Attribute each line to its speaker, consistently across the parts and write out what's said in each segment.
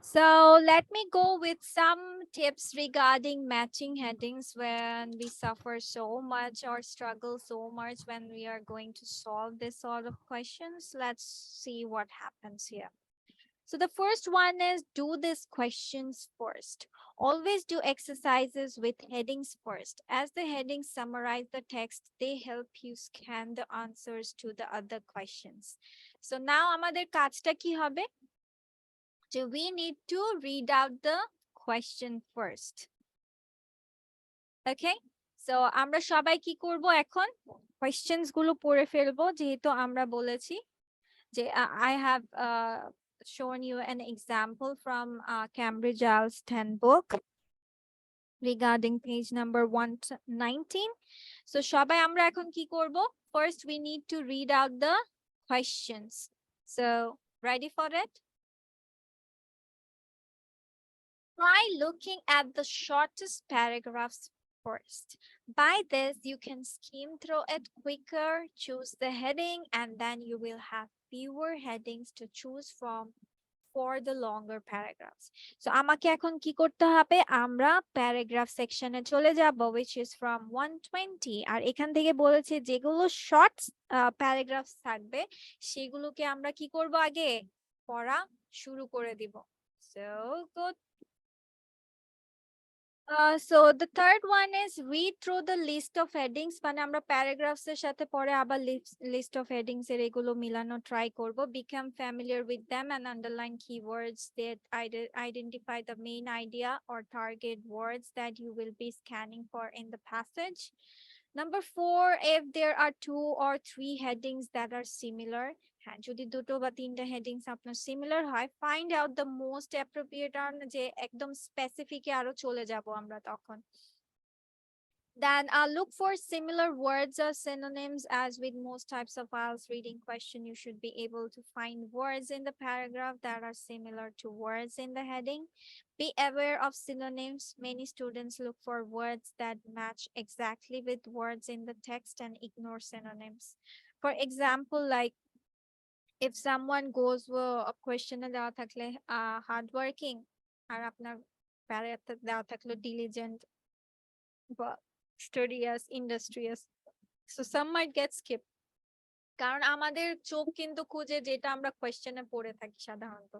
Speaker 1: So let me go with some tips regarding matching headings when we suffer so much or struggle so much when we are going to solve this sort of questions. Let's see what happens here. So the first one is do these questions first. Always do exercises with headings first. As the headings summarize the text, they help you scan the answers to the other questions. So now আমাদের কাজটা কি হবে? So we need to read out the question first. Okay? So আমরা সবাই কি করব এখন? Questions গুলো পড়ে ফেলবো যেহেতু আমরা বলেছি যে I have shown you an example from Cambridge IELTS 10 book regarding page number 119. So সবাই আমরা এখন কি করব? First we need to read out the questions. So ready for it? Try looking at the shortest paragraphs first. By this, you can skim through it quicker, choose the heading, and then you will have fewer headings to choose from for the longer paragraphs. So আমাকে এখন কি করতে হবে? আমরা paragraph section এ চলে যাব, which is from 120. আর এখান থেকে বলেছে যেগুলো short paragraphs থাকবে সেগুলোকে আমরা কি করব আগে? পড়া শুরু করে দিব. So good. So the third one is read through the list of headings. মানে আমরা paragraphs এর সাথে পরে আবার list of headings এর এগুলো মিলানো try করব. Become familiar with them and underline keywords that identify the main idea or target words that you will be scanning for in the passage. Number 4, if there are 2 or 3 headings that are similar, হ্যাঁ যদি দুটো বা তিনটা headings আপনার similar হয়, find out the most appropriate আর যে একদম স্পেসিফিকে আরো চলে যাব আমরা তখন। Then look for similar words or synonyms. As with most types of IELTS reading question, you should be able to find words in the paragraph that are similar to words in the heading. Be aware of synonyms. Many students look for words that match exactly with words in the text and ignore synonyms. For example, like if someone goes a question দেওয়া থাকলে hardworking আর আপনার প্যারাতে দেওয়া থাকলো diligent বা studious, industrious, so some might get skipped কারণ আমাদের চোখ কিন্তু খুঁজে যেটা আমরা কোয়েশ্চেনে পড়ে থাকি সাধারণত।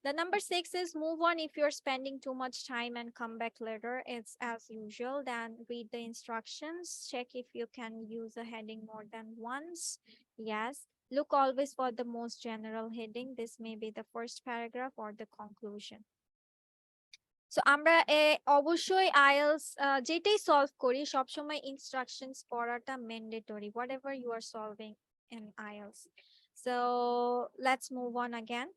Speaker 1: The number 6 is move on if you're spending too much time and come back later. It's as usual. Then read the instructions. Check if you can use a heading more than once. Yes. Look always for the most general heading. This may be the first paragraph or the conclusion. So আমরা অবশ্যই IELTS যেটাই solve করি সবসময় instructions পড়াটা mandatory whatever you are solving in IELTS. So let's move on again.